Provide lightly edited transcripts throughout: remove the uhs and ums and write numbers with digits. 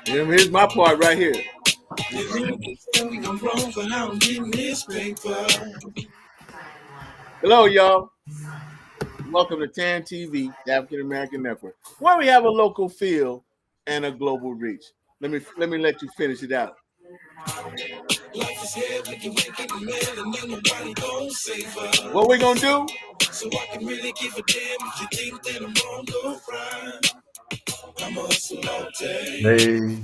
Here's my part right here. Hello, y'all. Welcome to TAAN TV, the African American Network, where we have a local feel and a global reach. Let you finish it out. What we gonna do? So I can really give a damn if you think that I'm wrong, go right. I'm hustle all day. Hey,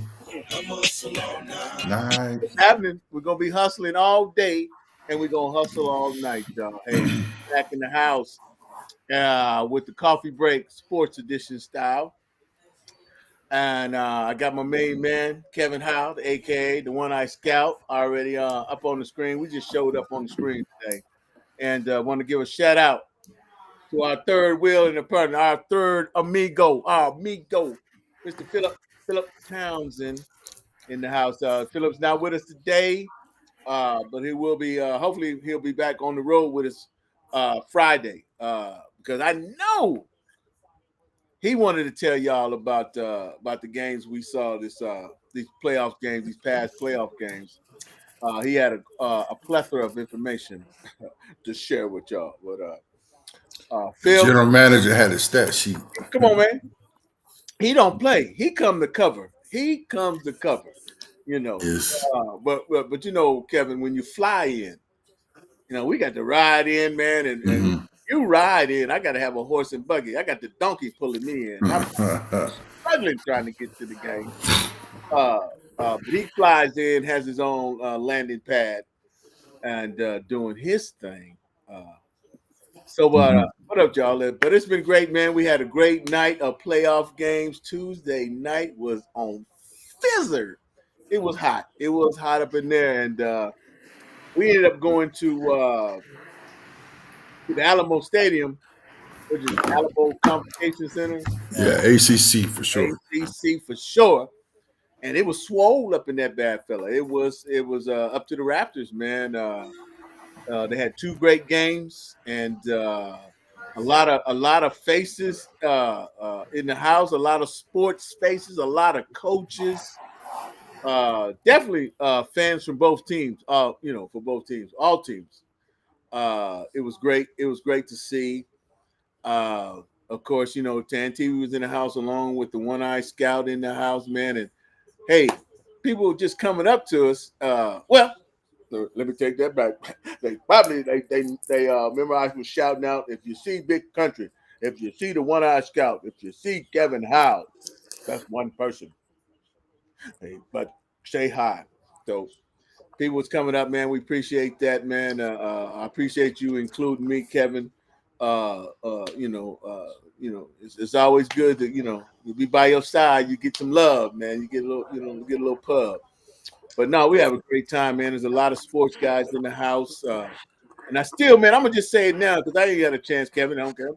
I'm hustle all night. night. What's happening? We're gonna be hustling all day and we're gonna hustle all night, y'all. Hey, back in the house with the coffee break sports edition style. And I got my main man, Kevin Howe, aka the One-Eyed Scout, already up on the screen. We just showed up on the screen today. And want to give a shout out to our third wheel in the partner, our third amigo, Mr. Philip Townsend in the house. Philip's not with us today, but he will be. Hopefully, he'll be back on the road with us Friday because I know he wanted to tell y'all about the games we saw these playoff games, these past playoff games. He had a plethora of information to share with y'all. But The Phil, general manager had a stat sheet. come on, man. He don't play. He come to cover. He comes to cover. You know. Yes. But you know, Kevin, when you fly in, we got to ride in, man, and Mm-hmm. you ride in. I got to have a horse and buggy. I got the donkey pulling me in. I'm struggling trying to get to the game. But he flies in, has his own landing pad, and doing his thing. Mm-hmm. What up, y'all? But it's been great, man. We had a great night of playoff games. Tuesday night was on fizzer. It was hot. It was hot up in there, and we ended up going to the Alamo Stadium, which is Alamo Convocation Center, Yeah, ACC for sure. ACC for sure. And it was swole up in that bad fella. It was up to the Raptors, man. They had two great games and a lot of faces in the house, a lot of sports faces, a lot of coaches. Definitely fans from both teams. For both teams, all teams. It was great. It was great to see. Of course, Tan TV was in the house along with the One-Eyed Scout in the house, man. And hey, people just coming up to us. Let me take that back. They remember I was shouting out, if you see Big Country, if you see the One-Eyed Scout, if you see Kevin Howe, that's one person. Hey, but say hi. So people was coming up, man. We appreciate that, man. I appreciate you including me, Kevin. It's always good to you be by your side. You get some love, man. You get a little, you get a little pub. But no, we have a great time, man. There's a lot of sports guys in the house, and I still, man, I'm gonna just say it now because I ain't got a chance, Kevin. I don't care.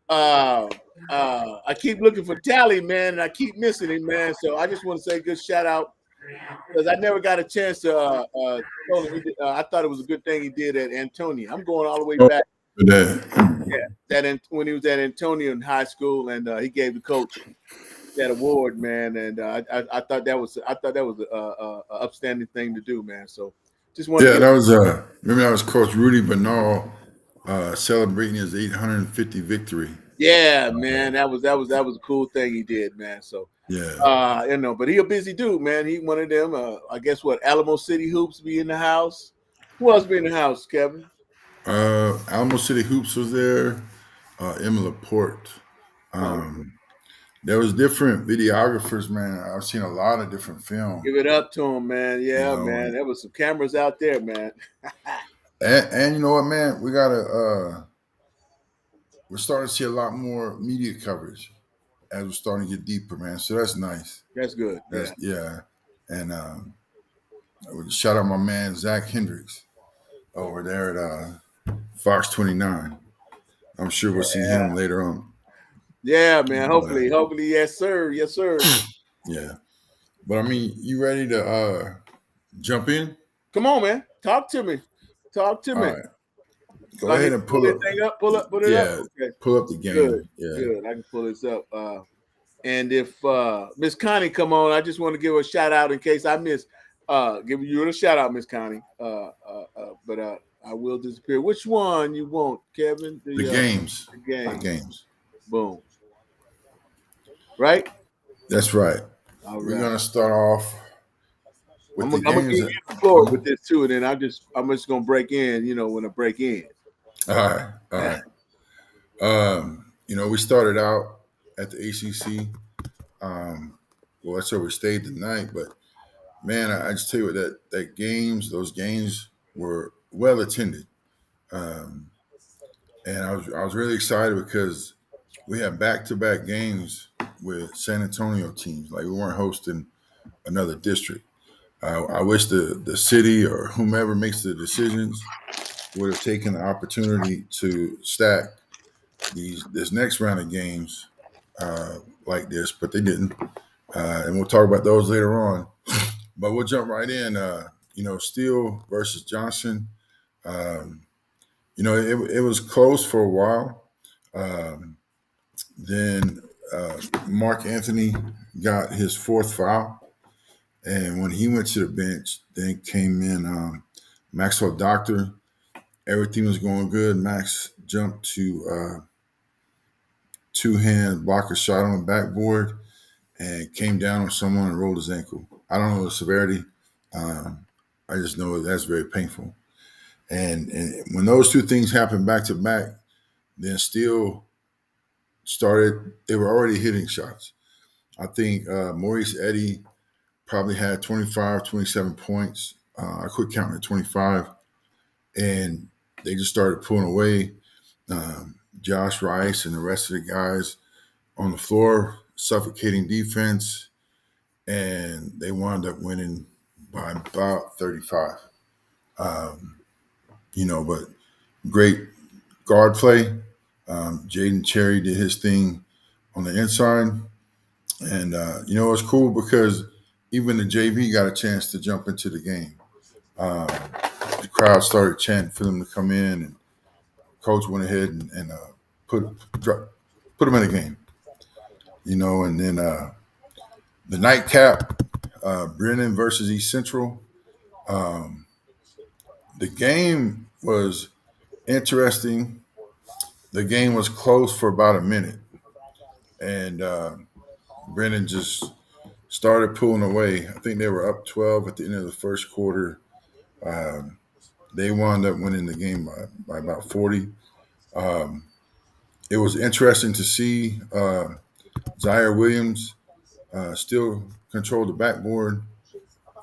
I keep looking for Tally, man, and I keep missing him, man. So I just want to say good shout out because I never got a chance to tell him. I thought it was a good thing he did at Antonia. I'm going all the way Oh, back. for that. Yeah, when he was at Antonia in high school, and he gave the coach that award, man. And I thought that was a upstanding thing to do, man. So just want to Yeah, give. that was remember that was Coach Rudy Bernal celebrating his 850 victory. Yeah, man, that was a cool thing he did, man. So Yeah. but he a busy dude, man. He one of them. I guess what Alamo City Hoops be in the house. Who else be in the house, Kevin? Alamo City Hoops was there. Emma Laporte. Oh, Um, there was different videographers, man. I've seen a lot of different film. give it up to him, man. You Yeah, know, man. There was some cameras out there, man. and you know what, man? We're starting to see a lot more media coverage as we're starting to get deeper, man. So that's nice. That's good. Yeah. That's yeah. And I would shout out my man Zach Hendricks over there at Fox 29. I'm sure we'll see him later on. Yeah, man. But Hopefully, yes, sir. Yes, sir. yeah. But I mean, you ready to jump in? Come on, man. Talk to me. Talk to All me. right. Go So I need ahead to and pull pull that up. thing up, pull it up. Yeah, Okay, pull up the good, game. Yeah. good. I can pull this up. And if Miss Connie come on, I just want to give her a shout out in case I miss giving you a shout out, Miss Connie. But I will disappear. Which one you want, Kevin? The games. The The game. games. Boom. Right? That's right. All We're right. gonna start off with the I'm gonna give games. you the floor with Mhm. this too, and then I'm just gonna break in, when I break in. All right, all right. We started out at the ACC. Um, well, that's where we stayed the night. But man, I just tell you what, those games were well attended, um, and I was really excited because we had back to back games with San Antonio teams. Like we weren't hosting another district. I wish the city or whomever makes the decisions would have taken the opportunity to stack this next round of games like this, but they didn't. And we'll talk about those later on. But we'll jump right in. Steele versus Johnson. Um, it was close for a while. Um, then Mark Anthony got his fourth foul. And when he went to the bench, then came in Maxwell Doctor. Everything was going good. Max jumped to two hand blocker shot on the backboard and came down on someone and rolled his ankle. I don't know the severity. Um, I just know that's very painful. And when those two things happened back to back, then Steele started. They were already hitting shots. I think Maurice Eddy probably had 25, 27 points. I quit counting at 25, and they just started pulling away. Josh Rice and the rest of the guys on the floor, suffocating defense, and they wound up winning by about 35. Um, but great guard play. Jaden Cherry did his thing on the inside. And, it was cool because even the JV got a chance to jump into the game. Um, the crowd started chanting for them to come in, and coach went ahead and put put them in the game. And then the nightcap, Brennan versus East Central. Um, the game was interesting. The game was close for about a minute, and Brennan just started pulling away. I think they were up 12 at the end of the first quarter. Um, they wound up winning the game by about 40. Um, it was interesting to see Zaire Williams still control the backboard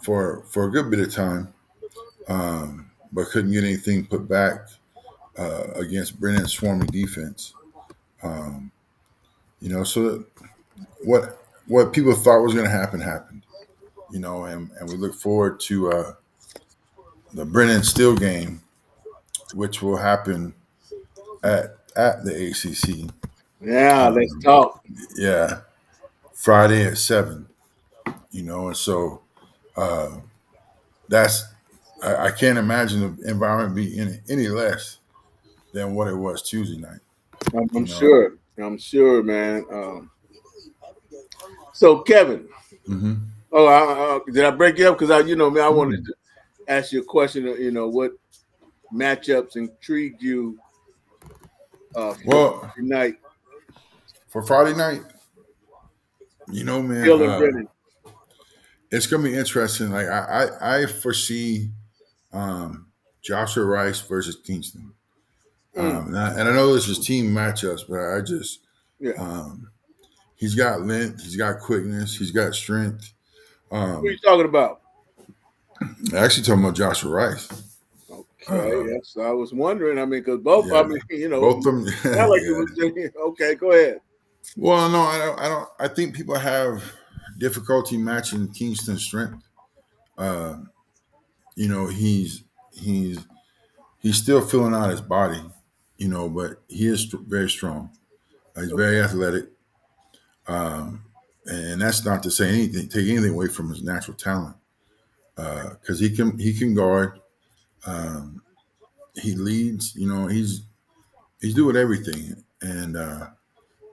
for a good bit of time, but couldn't get anything put back against Brennan's swarming defense. Um, so what people thought was going to happen happened. And we look forward to the Brennan Steele game, which will happen at the ACC. Yeah, let's Um, talk. yeah, Friday at 7. And so uh, that's I can't imagine the environment be any less than what it was Tuesday night. I'm You know. sure. I'm sure, man. So Kevin, Mm-hmm. did I break you up? Because man, I wanted Mm. to ask you a question. What matchups intrigued you for Well, Friday night? for Friday night, man, Hill and Brennan. it's gonna be interesting. Like I foresee um, Joshua Rice versus Kingston. Mm, And I know this is team matchups, but I just yeah. um, he's got length, he's got quickness, he's got strength. Who are you Um, talking about? I actually talking about Joshua Rice. Okay, Um, yes. I was wondering. I mean, because both. I yeah, mean, both of them. not like it Yeah. was. Okay, go ahead. Well, no, I don't. I don't. I think people have difficulty matching Kingston's strength. Uh, he's he's still filling out his body, but he is very strong. He's very athletic, um, and that's not to say anything, take anything away from his natural talent, because he can guard. Um, he leads. He's doing everything, and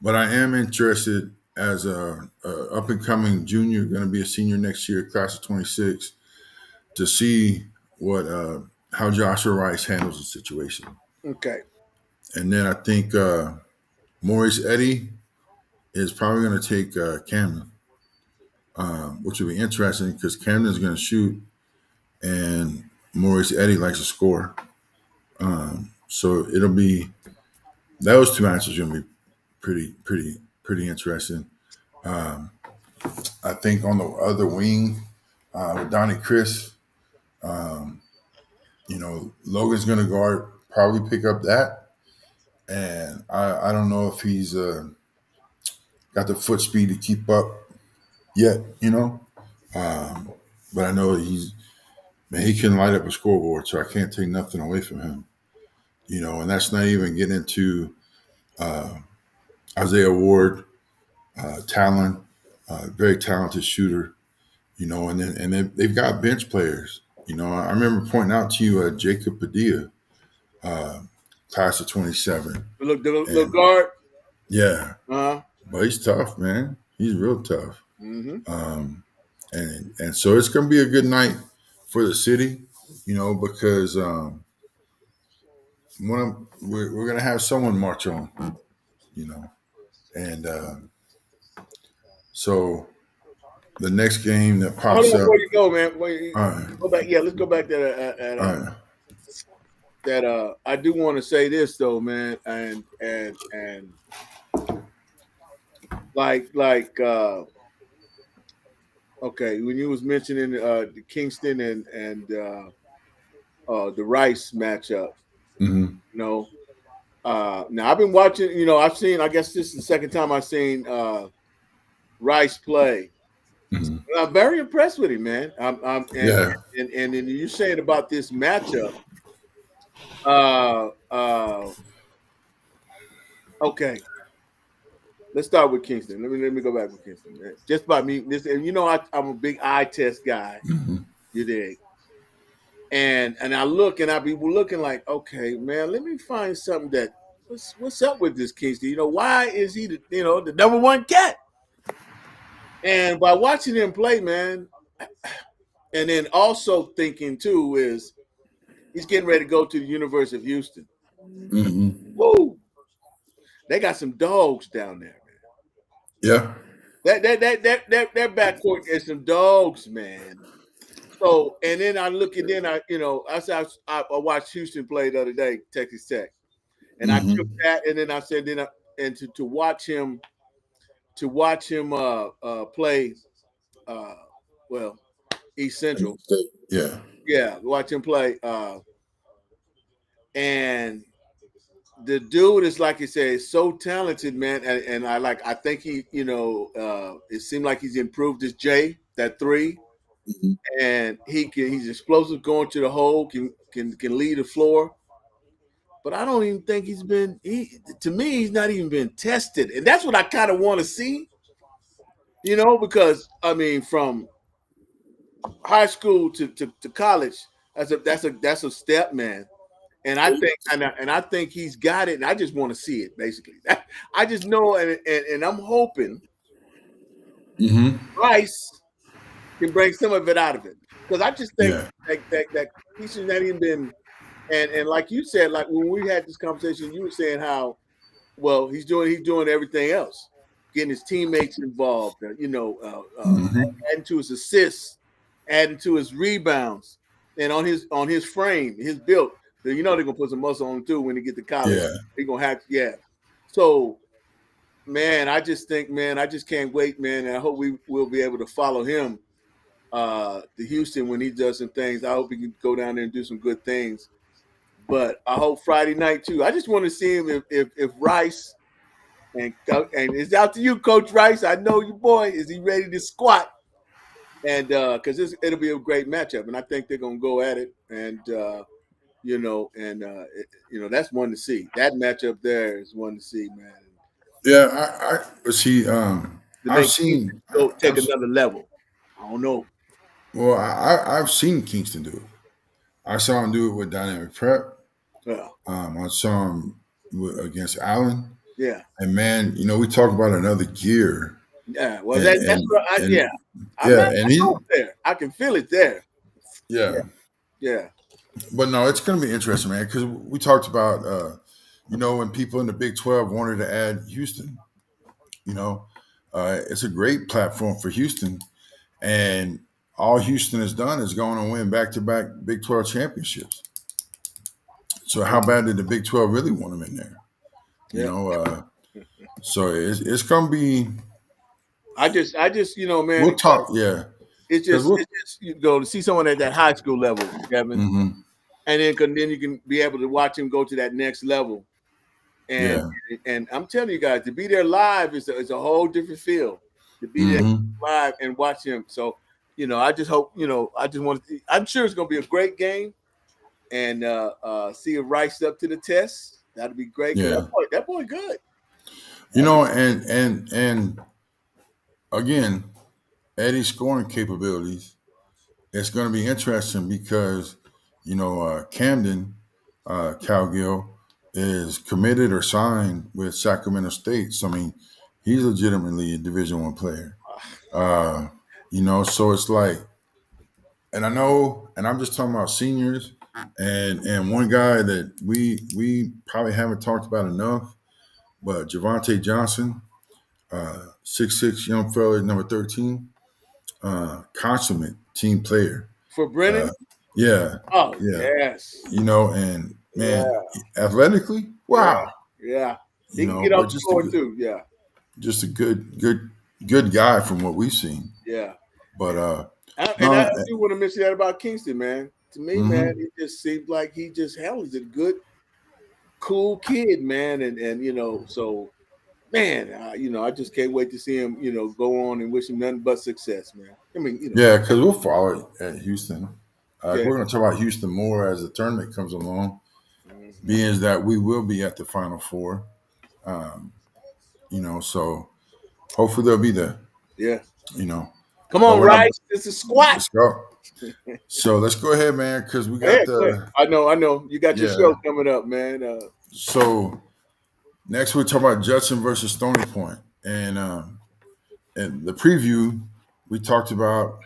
but I am interested as a up and coming junior, going to be a senior next year, class of 26, to see what how Joshua Rice handles the situation. Okay. And then I think Maurice Eddy is probably going to take Camden, which will be interesting because Camden's going to shoot and Maurice Eddy likes to score. So it'll be those two matches are going to be pretty interesting. Um, I think on the other wing with Donnie Chris, um, Logan's going to guard, probably pick up that. And I don't know if he's got the foot speed to keep up yet, Um, but I know man, he can light up a scoreboard, so I can't take nothing away from him. And that's not even getting into uh, Isaiah Ward, talent, very talented shooter. And they've got bench players. I remember pointing out to you Jacob Padilla, uh, class of 27, Look, the little and guard. yeah, Uh-huh. but he's tough, man. He's real tough. Mm-hmm. Um, and so it's going to be a good night for the city, because we're going to have someone march on, you know, and so the next game that Hold pops on up, before you go, man. Wait, all right, go back. Yeah, let's go back to all right, that. I do want to say this though, man, and okay, when you was mentioning the Kingston and the Rice matchup, mm-hmm, you know. Now I've been watching. I've seen. I guess this is the second time I've seen Rice play. mm-hmm. I'm very impressed with him, man. I'm Yeah, and then you saying about this matchup. Uh, uh, okay, let's start with Kingston. Let me go back with Kingston. Man. Just by me, this and I'm a big eye test guy. mm-hmm. You dig? And I look and I be looking like, okay, man, let me find something that what's up with this Kingston? Why is he the number one cat? And by watching him play, man, and then also thinking too is he's getting ready to go to the University of Houston. Mm-hmm. Woo! They got some dogs down there, man. Yeah, That backcourt is some dogs, man. So and then I look and then I watched Houston play the other day, Texas Tech, and I took mm-hmm. that and then I said and to watch him play uh well East Central, Yeah, yeah, watch him play and the dude is like you say, so talented, man, and I think he, it seemed like he's improved his J that three, mm-hmm. and he's explosive going to the hole, can lead the floor, but I don't even think to me he's not even been tested, and that's what I kind of want to see, because I mean from high school to college, that's a step, man. And I think he's got it, and I just want to see it. Basically, I just know, and I'm hoping Mm-hmm. Rice can bring some of it out of it because I just think Yeah, that he should not even been. And like you said, like when we had this conversation, you were saying how well he's doing everything else, getting his teammates involved, mm-hmm. adding to his assists, adding to his rebounds, and on his frame, his build. They're gonna put some muscle on him too when he get to college. Yeah, They're gonna have So man, I just think, man, I just can't wait, man. And I hope we will be able to follow him to Houston when he does some things. I hope he can go down there and do some good things. But I hope Friday night too. I just want to see him if Rice and it's out to you, Coach Rice. I know you, boy. Is he ready to squat? And because it'll be a great matchup, and I think they're gonna go at it. And that's one to see. That matchup there is one to see, man. yeah. But see, To I've make Houston seen, go take I've another level. I don't know. well, I've seen Kingston do it. I saw him do it with Dynamic Prep. Yeah. I saw him against Allen, Yeah. and man, we talk about another gear, Yeah. Well, and that's and what yeah. and I'm yeah, not. and I know he, it's there. I can feel it there. Yeah. yeah, Yeah. but no, it's going to be interesting, man, because we talked about, when people in the Big 12 wanted to add Houston, you know, it's a great platform for Houston, and all Houston has done is going to win back-to-back Big 12 championships. So how bad did the Big 12 really want them in there? You Yeah. know, uh, so it's going to be. I just, man, We'll talk, yeah, because it's just, to see someone at that high school level, Kevin, hmm and then you can be able to watch him go to that next level. And yeah, and I'm telling you guys, to be there live is a whole different feel. To be there hmm live and watch him. So, I just hope, I just want to. I'm sure it's going to be a great game, and see if Rice up to the test. That'd be great because yeah, that boy good. and again, Eddie's scoring capabilities. It's going to be interesting because Camden Cowgill is committed or signed with Sacramento State. So I mean, he's legitimately a Division I player. Uh, so it's like, and I know, and I'm just talking about seniors, and one guy that we probably haven't talked about enough, but Javante Johnson, 6'6" young fella, number 13, consummate team player. For Uh, Brennan. yeah, Oh yeah, yes. and man, Yeah. athletically, Yeah. wow, Yeah. He can get off but the floor too. Yeah. just a good guy from what we've seen. Yeah. But And I no, do want to mention that about Kingston, man. To me, man, mm-hmm, it just seems like he just handles it good, cool kid, man. And so man, I just can't wait to see him, go on and wish him nothing but success, man. I mean, yeah, because we'll follow it at Houston. yeah. We're going to talk about Houston more as the tournament comes along, Mhm. being that we will be at the Final Four. Um, so hopefully they'll be there. Yeah. You know, Come but on, we're not. Rice. It's a squat. Let's go. So let's go ahead, man, because we Go got ahead, go ahead. the I know. You got your yeah. show coming up, man. So next we're talking about Judson versus Stony Point, and the preview we talked about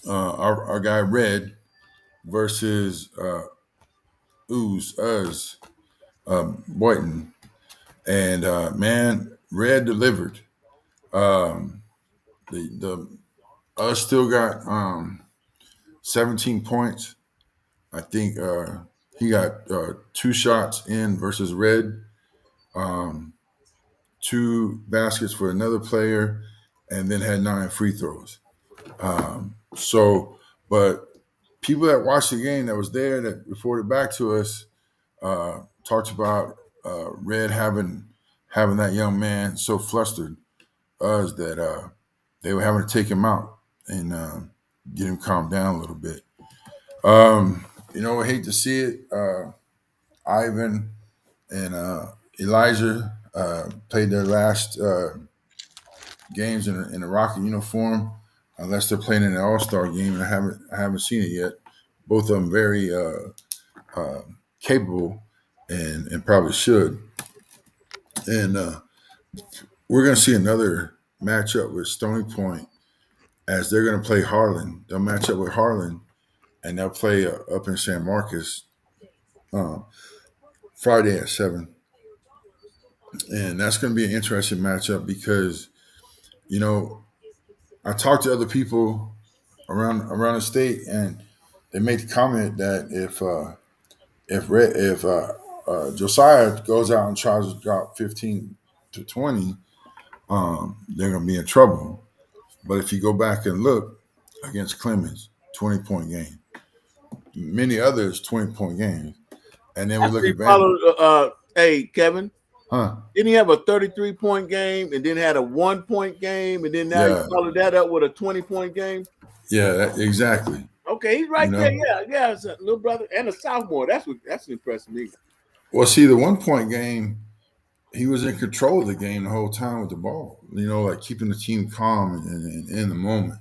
our guy Red versus Uz Boynton, and man, Red delivered. Um, the Us still got 17 points. I think he got two shots in versus Red, um, two baskets for another player, and then had 9 free throws. But people that watched the game that was there that reported back to us talked about Red having that young man so flustered us that they were having to take him out and get him calmed down a little bit. I hate to see it. Ivan and Elijah played their last games in a Rocket uniform, unless they're playing in an All Star game, and I haven't seen it yet. Both of them very uh, capable, and probably should. And we're going to see another matchup with Stony Point as they're going to play Harlan. They'll match up with Harlan, and they'll play up in San Marcos uh, Friday at 7. And that's going to be an interesting matchup because you know I talked to other people around the state, and they made the comment that if Josiah goes out and tries to drop 15 to 20, they're going to be in trouble. But if you go back and look against Clemens, 20-point game, many others 20-point games, and then we look After he at Van, followed, hey, Kevin, huh? didn't he have a 33-point game and then had a 1 point game and then now he Yeah, followed that up with a 20-point game? yeah, exactly. Okay, he's You right there. know, Yeah, yeah, it's a little brother and a sophomore. That's impressed me. well, see, the 1 point game, he was in control of the game the whole time with the ball. Like keeping the team calm and in the moment.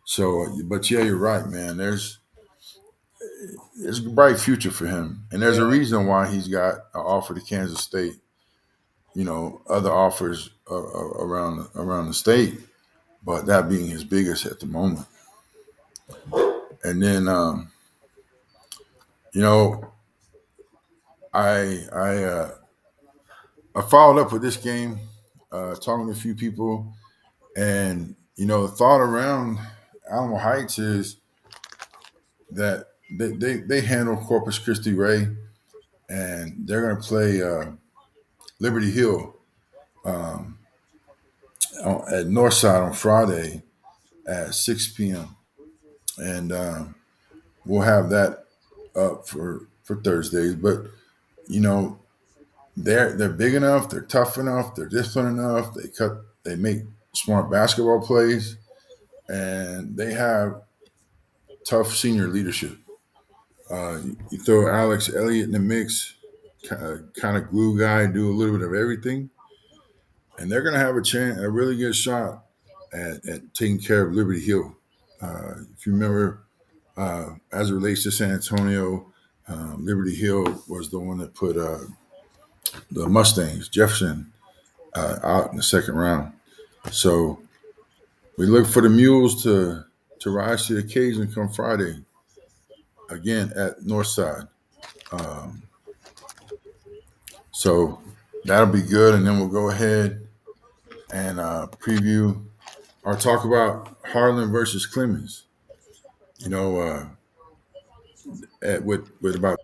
So, but yeah, you're right, man. it's a bright future for him, and there's a Yeah, reason why he's got an offer to Kansas State. Other offers around the state, but that being his biggest at the moment. And then, you know, I I uh, I followed up with this game, talking to a few people, and the thought around Alamo Heights is that they handle Corpus Christi Ray, and they're going to play Liberty Hill um, at Northside on Friday at 6 p.m. And we'll have that up for Thursdays. But you know, they're big enough, they're tough enough, they're disciplined enough. They make smart basketball plays, and they have tough senior leadership. You throw Alex Elliott in the mix, kind of glue guy, do a little bit of everything, and they're going to have a really good shot at taking care of Liberty Hill. If you remember, as it relates to San Antonio, Liberty Hill was the one that put the Mustangs, Jefferson, out in the second round. So we look for the Mules to rise to the occasion come Friday again at Northside. Um, so that'll be good, and then we'll go ahead and preview or talk about Harlan versus Clemens. You know, with about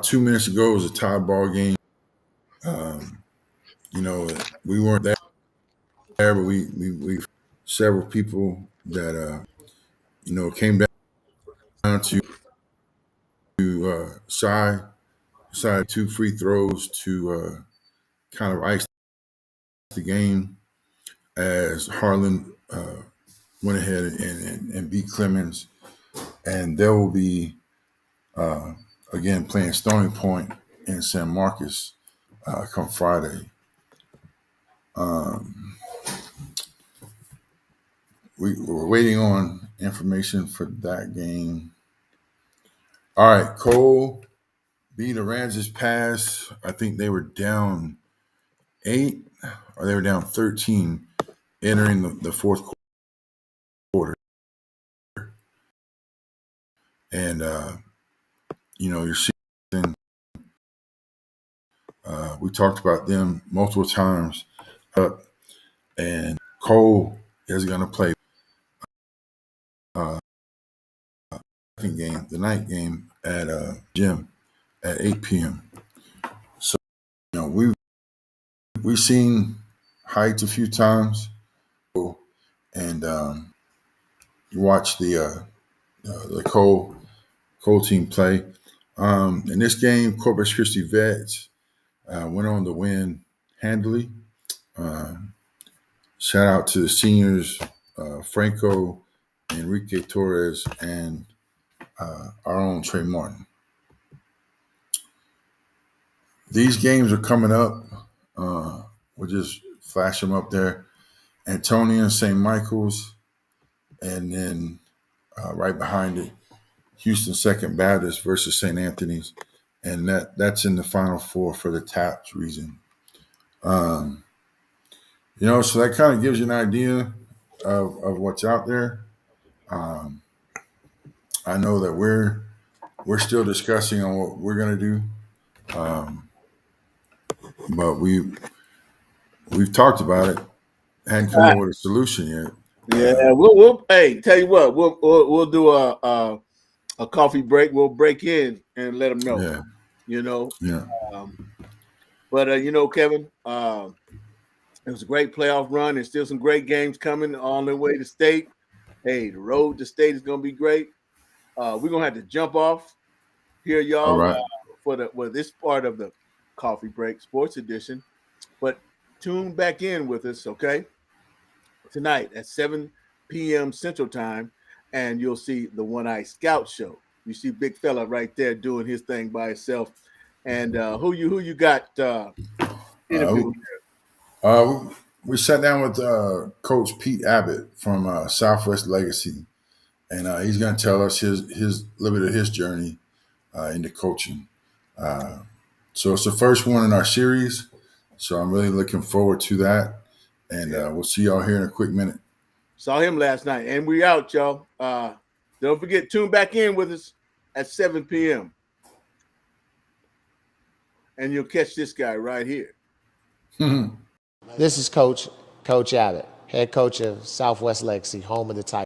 2 minutes ago, it was a tie ball game. Um, we weren't there, but we several people that came down to Shy decided 2 free throws to kind of ice the game as Harlan went ahead and beat Clemens, and there will be uh, again playing Stony Point in San Marcos come Friday. Um, we're waiting on information for that game. All right, Cole beat Aransas Pass. I think they were down 8 or they were down 13 entering the fourth quarter. And, you're seeing, we talked about them multiple times. And Cole is going to play uh, second game, the night game at gym at 8 p.m. So, we've seen Heights a few times, and you watch the Cole team play. In this game, Corpus Christi Vets went on to win handily. Uh, Shout out to the seniors, Franco, Enrique Torres, and our own Trey Martin. These games are coming up. We'll just flash them up there. Antonia, St. Michael's, and then right behind it, Houston Second Baptist versus St. Anthony's, and that's in the Final Four for the TAPS region. Um, so that kind of gives you an idea of what's out there. Um, I know that we're still discussing on what we're going to do, but we've talked about it, hadn't come up with a solution yet. yeah. We'll hey, tell you what, we'll do a coffee break. We'll break in and let them know. Yeah, You know, yeah. um, but Kevin, it was a great playoff run. There's still some great games coming on the way to state. Hey, the road to state is going to be great. We're gonna have to jump off here, All y'all, right. for this part of the coffee break sports edition. But tune back in with us, okay? Tonight at 7 p.m. Central Time, and you'll see the One Eye Scout Show. You see Big Fella right there doing his thing by himself. And who you got Uh, interviewing? we sat down with Coach Pete Abbott from Southwest Legacy, and he's going to tell us his little bit of his journey into coaching. So it's the first one in our series. So I'm really looking forward to that. And we'll see y'all here in a quick minute. Saw him last night, and we out, y'all. Don't forget, tune back in with us at 7 p.m. And you'll catch this guy right here. This is Coach Abbott, head coach of Southwest Legacy, home of the Tigers.